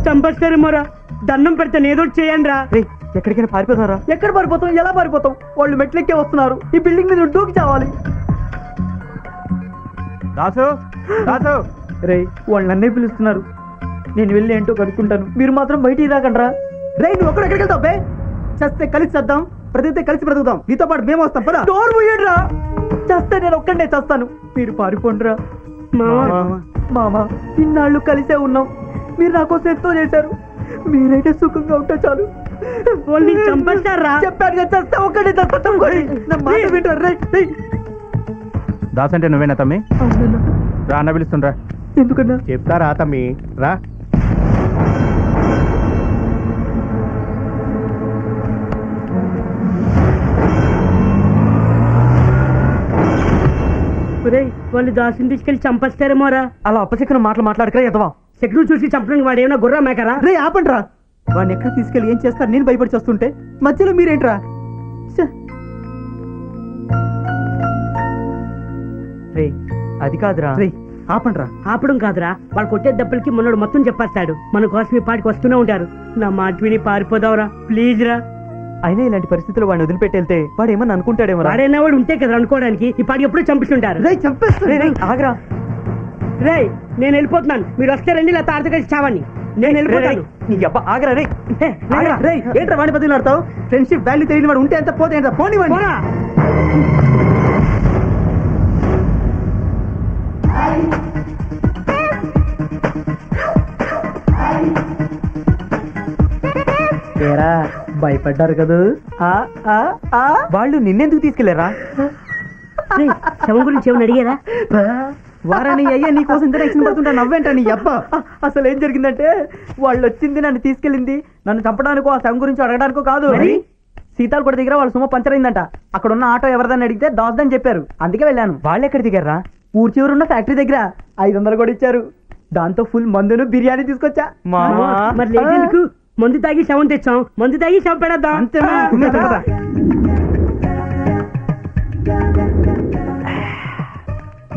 చంపేస్తారేమోరా, దండం పెడితే ఏదో చేయండి రా. ఎక్కడికైనా పారిపోతారా? ఎక్కడ పారిపోతాం, ఎలా పారిపోతాం? వాళ్ళు మెట్లెక్కే వస్తున్నారు, ఈ బిల్డింగ్ మీద దూకి చావాలి. దాసు దాసు రే, వాళ్ళు నన్నే పిలుస్తున్నారు. నేను వెళ్ళి ఏంటో కనుక్కుంటాను, మీరు మాత్రం బయటికి రాకండ్రా. రే, నువ్వు ఎక్కడికి వెళ్తావు బే? చస్తే కలిసి చేద్దాం, బ్రతికితే కలిసి బ్రతుకుతాం. నీతో పాటు మేము వస్తాం. పద. డోర్ మూయండిరా. చస్తే నేను ఒక్కడే చస్తాను, మీరు పారిపోండిరా. మామా, ఇన్నాళ్ళు కలిసే ఉన్నాం, మీరు నా కోసం ఎంతో చేశారు. మీరైతే సుఖంగా ఉంటే చాలు. వాళ్ళని చంపేస్తారా? చెప్పాను కదా, చస్తే ఒక్కడే చస్తాం. నా మాట వింటారు. రే, దాస్ అంటే నువ్వేనా తమ్మి? రా అన్న పిలుస్తుండ్రా. ఎందుకన్నా? చెప్తారా తమ్మి, రా. వాళ్ళు దాసుని తీసుకెళ్లి చంపేస్తారేమోరా. అలా అప్పచెక్కిన మాటలు మాట్లాడకరా ఎదవా. శకును చూసి చంపడానికి వాడు ఏమైనా గుర్రా మేకరా? రే, ఆపండ్రా. వాడిని ఎక్కడ తీసుకెళ్ళి ఏం చేస్తారు? నేను భయపడి చేస్తుంటే మధ్యలో మీరేంట్రా? రే, అది కాదురా. రే, ఆపండ్రా. ఆపడం కాదురా, వాడు కొట్టే దెబ్బలకి మనోడు మొత్తం చెప్పేస్తాడు. మన కోసం ఈ పాటికి వస్తూనే ఉంటారు. నా మాట విని పారిపోదావురా ప్లీజ్ రా. అయినా ఇలాంటి పరిస్థితుల్లో వాడిని వదిలిపెట్టేళ్తే వాడు ఏమన్నా అనుకుంటాడేమో. వాడైనా వాడు ఉంటే కదా అనుకోవడానికి. ఈ పాటికి ఎప్పుడూ చంపిస్తుంటారు. రే, చంపేస్తా. ఆగరా. రే, నేను వెళ్ళిపోతున్నాను, మీరు వస్తే రండి, లేకపోతే ఆర్థిక కలిసి చావండి. నేను వెళ్ళిపోతాను. నీ అబ్బా, ఆగరా. రే, ఆగరా. రే, ఏంట్రా వాడి బదులు ఆడతావు? ఫ్రెండ్షిప్ వాల్యూ తెలియని వాడు ఉంటే ఎంత, పోతే ఎంత. పోనీ పోరా. భయపడ్డారు కదా? వాళ్ళు నిన్నెందుకు తీసుకెళ్లారా? శవం గురించి ఏమైనా అడిగారా? వారని అయ్యా నీకోసం ఇంటరాక్షన్ పడుతుంటా, నవ్వేంటా నీ అబ్బా. అసలు ఏం జరిగిందంటే, వాళ్ళు వచ్చింది నన్ను తీసుకెళ్ళింది నన్ను చంపడానికో, ఆ శవం గురించి అడగడానికో కాదు. సీతాలపూడి దగ్గర వాళ్ళ సుమ పంచర్ అయిందంట. అక్కడ ఉన్న ఆటో ఎవరిదని అడిగితే దాస్దని చెప్పారు, అందుకే వెళ్ళాను. వాళ్ళు ఎక్కడ దిగారా? ఊరి చివరున్న ఫ్యాక్టరీ దగ్గర 500 కూడా ఇచ్చారు. దాంతో ఫుల్ మందును బిర్యానీ తీసుకొచ్చా. మరి లేట్ ఎందుకు? మందు తాగి శవం తెచ్చాం, మందు తాగి శవం పెడద్దాం.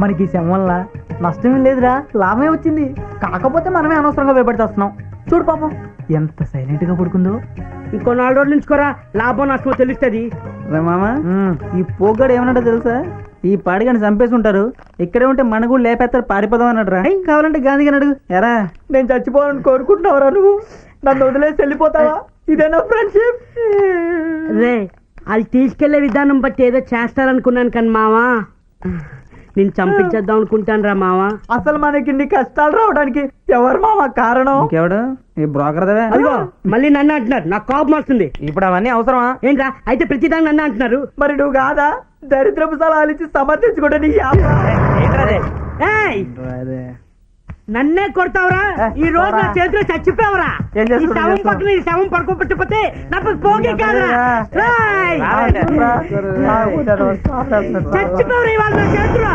మనకి ఈ శవం వల్ల నష్టమేం లేదురా, లాభమే వచ్చింది. కాకపోతే మనమే అనవసరంగా భయపడితే చూడు పాపం ఎంత సైలెంట్ గా పడుకుందో. ఇంకో 4 రోజులు ఉంచుకోరా, లాభం నష్టమో తెలుస్తుంది. మామ, ఈ పోగ్గాడు ఏమన్నాడో తెలుసా? ఈ పాడిగాని చంపేసి ఉంటారు, ఇక్కడే ఉంటే మన కూడా లేపేస్తారు, పారిపోదాం అన్నాడు రా. కావాలంటే గాంధీ గాని అడుగు. ఎరా, నేను చచ్చిపోవాలని కోరుకుంటున్నావురా నువ్వు? నన్ను వదిలేసి వెళ్ళిపోతావా? ఇదేనా ఫ్రెండ్షిప్? రే, వాళ్ళు తీసుకెళ్లే విధానం బట్టి ఏదో చేస్తారనుకున్నాను కానీ మావా, నేను చంపించేద్దాం అనుకుంటాను రా మావా. అసలు మనకి ఇన్ని కష్టాలు రావడానికి ఎవరు మావా కారణం? ఎవడు? ఈ బ్రోకర్ దవే. అదిగో మళ్ళీ నన్ను అంటున్నారు, నాకు కోపం వస్తుంది. ఇప్పుడు అవన్నీ అవసరమా? ఏంట్రా, అయితే ప్రతిదాన్ని నన్ను అంటున్నారు. మరి నువ్వు కాదా దరిద్రపు సలహాలు ఇచ్చి సమర్థించుకుంటా? నన్నే కొడతావురా? ఈ రోజు నా చేతిలో చచ్చిపోయావురా. ఈ శవం పక్కన ఈ శవం పడుకోబెట్టకపోతే నాకు పోగే కాదురా. చచ్చిపోయావురా ఇవాళ నా చేతిలో.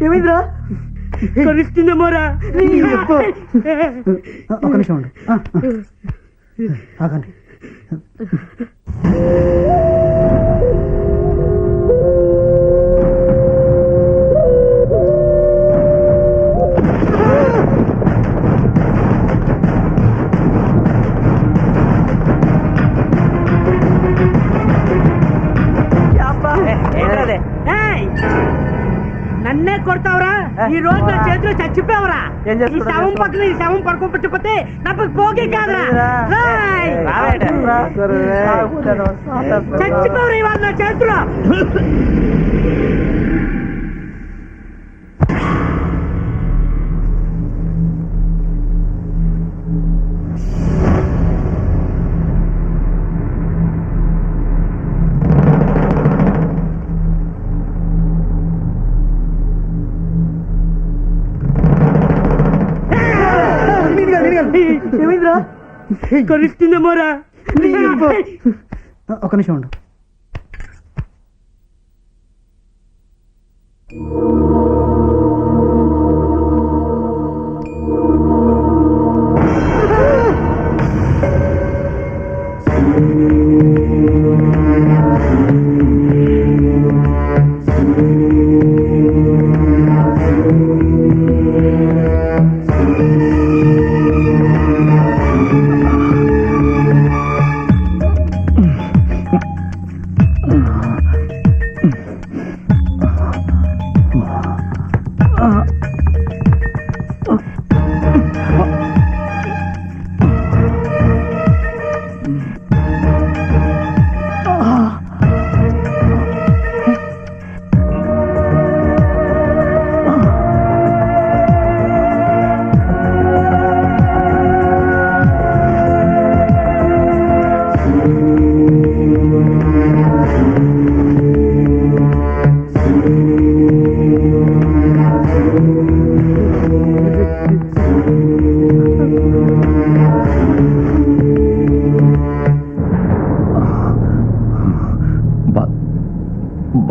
ఏమైందిరా? కలుస్తుందేమోరా. ఒక నిమిషం ఉండు. ఆగండి. నన్నే కొడతావురా? ఈ రోజు నా చేతిలో చచ్చిపోయావురా. ఈ శవం పక్కన ఈ శవం పడుకోబెట్టకపోతే నాకు పోగే కాదురా. చచ్చిపోయావురా ఇవాళ నా చేతిలో. ఏమైందిరా? కలుస్తుందేమోరా. ఒక నిమిషం ఉండు.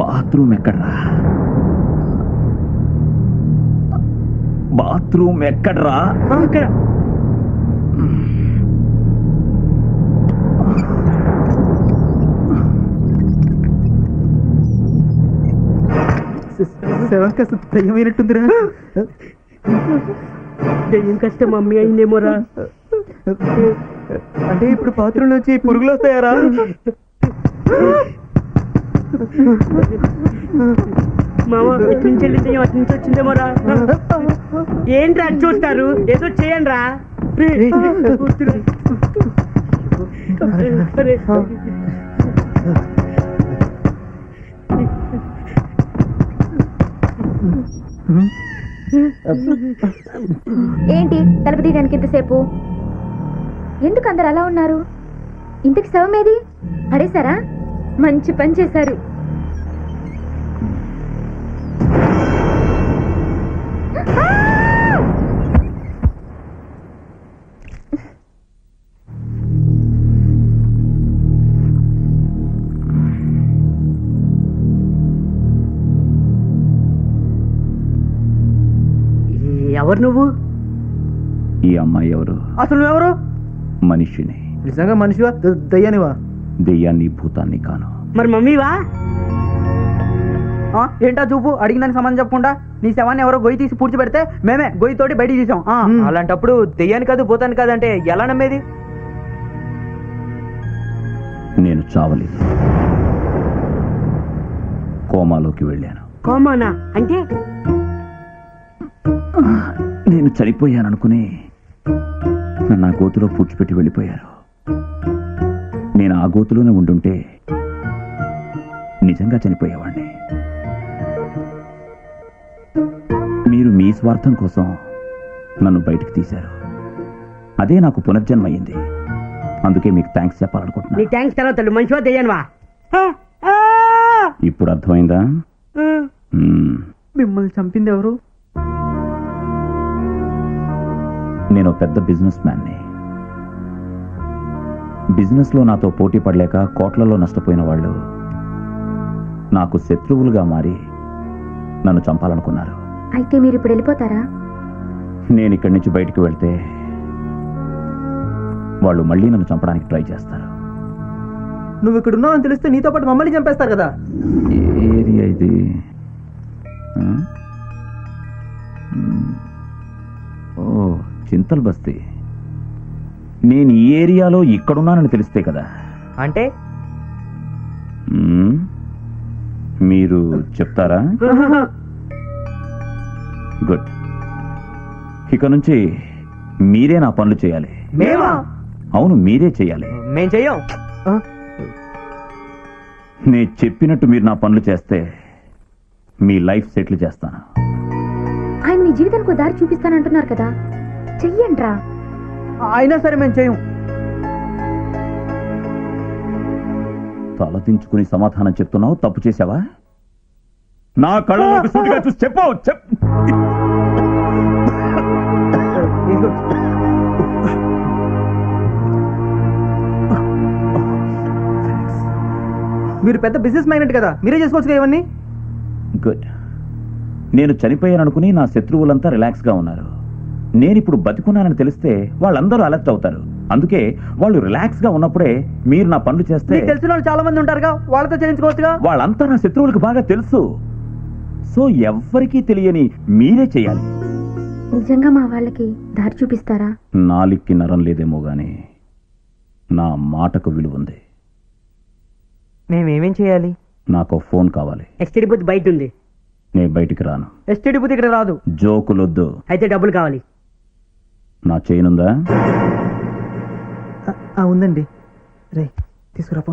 బాత్రూమ్ ఎక్కడ్రా? బాత్రూమ్ ఎక్కడ్రా? ఇక్కడ శవం కాస్త దయ్యమైనట్టుందిరా. దెయ్యం కష్టం మమ్మీ అయిందేమోరా. అంటే ఇప్పుడు బాత్రూమ్ నుంచి పురుగులు వస్తాయారా? మామ ఇటు నుంచి వెళ్ళింది దెయ్యం అటు నుంచి వచ్చిందేమోరా. ఏంట్రా అని చూస్తారు, ఏదో చేయండి రా. ఏంటి తలుపు తీయడానికి ఇంతసేపు? ఎందుకు అందరు అలా ఉన్నారు? ఇంతకి శవం ఏది? పడేశారా? మంచి పని చేశారు. ఎవరు నువ్వు? ఈ అమ్మాయి ఎవరు? అసలు నువ్వెవరు? మనిషిని. నిజంగా మనిషివా దయ్యానివా? దెయ్యాన్ని భూతాన్ని కాను. మరి మమ్మీవా? ఏంటా చూపు? అడిగినని సమాధానం చెప్పకుండా నీ శవాన్ని ఎవరో గొయ్యి తీసి పూడ్చి పెడితే మేమే గొయ్యితోటి బయటికి తీసాం. అలాంటప్పుడు దెయ్యాన్ని కాదు భూతాన్ని కాదు అంటే ఎలా నమ్మేది? నేను చావలేదు, కోమాలోకి వెళ్ళాను. కోమానా అంటే? నేను చనిపోయాననుకుని నన్ను ఆ గోతులో పూడ్చిపెట్టి వెళ్ళిపోయారు. నేను ఆ గోతులోనే ఉండుంటే నిజంగా చనిపోయేవాడిని. మీరు మీ స్వార్థం కోసం నన్ను బయటికి తీశారు. అదే నాకు పునర్జన్మ అయింది. అందుకే మీకు థ్యాంక్స్ నీ చెప్పాలనుకుంటున్నాను. థ్యాంక్స్ తర్వాత మనిషివా దెయ్యానివా? ఇప్పుడు అర్థమైందా? మిమ్మల్ని చంపింది ఎవరు? నేను పెద్ద బిజినెస్ మ్యాన్ని. బిజినెస్లో నాతో పోటీ పడలేక కోట్లలో నష్టపోయిన వాళ్ళు నాకు శత్రువులుగా మారి నన్ను చంపాలనుకున్నారు. అయితే మీరు ఇప్పుడు వెళ్ళిపోతారా? నేను ఇక్కడి నుంచి బయటికి వెళ్తే వాళ్ళు మళ్ళీ నన్ను చంపడానికి ట్రై చేస్తారు. నువ్వు ఇక్కడ ఉన్నావని తెలిస్తే నీతో పాటు మమ్మల్ని చంపేస్తారు కదా. ఏ ఏరియా ఇది? ఆ? ఓ, చింతల్ బస్తీ. నేను ఈ ఏరియాలో ఇక్కడున్నానని తెలిస్తే కదా. అంటే మీరు చెప్తారా? గుడ్. ఇక నుంచి మీరే నా పనులు చేయాలి. మేమా? అవును, మీరే చేయాలి. మేం చెయ్యం. నేను చెప్పినట్టు మీరు నా పనులు చేస్తే మీ లైఫ్ సెటిల్ చేస్తాను. ఆయన మీ జీవితానికి దారి చూపిస్తానంటున్నారు కదా, చెయ్యండ్రా. అయినా సరే మేము చెయ్యం. తలదించుకుని సమాధానం చెప్తున్నావు. తప్పు చేసావా? నా కళ్ళలోకి సూటిగా చూసి చెప్పు. మీరు పెద్ద బిజినెస్ మ్యాగ్నెట్ కదా, మీరే చేసుకోవచ్చు ఇవన్నీ. గుడ్. నేను చనిపోయాననుకుని నా శత్రువులంతా రిలాక్స్గా ఉన్నారు. నేనిప్పుడు బతికున్నానని తెలిస్తే వాళ్ళందరూ అలర్ట్ అవుతారు. అందుకే వాళ్ళు రిలాక్స్గా ఉన్నప్పుడే మీరు నా పనులు చేస్తే మీకు తెలిసిన వాళ్ళు చాలా మంది ఉంటారుగా, వాళ్ళతో చేయించుకోవచ్చుగా. వాళ్ళంతా నా శత్రువులకు బాగా తెలుసు. సో ఎవ్వరికీ తెలియని మీరే చేయాలి. నిజంగా మా వాళ్ళకి దారి చూపిస్తారా? నాలిక్కి నరం లేదేమో గాని నా మాటకు విలువుంది. మేమేమేం చేయాలి? నాకు ఫోన్ కావాలి. ఎస్టీడీ బూత్ బయట ఉంది. నేను బయటికి రాను. ఎస్టీడీ బూత్ ఇక్కడ రాదు. జోకులొద్దు. అయితే డబ్బులు కావాలి. నా చైన్ ఉందా? ఉందండి. రే తీసుకురాపో.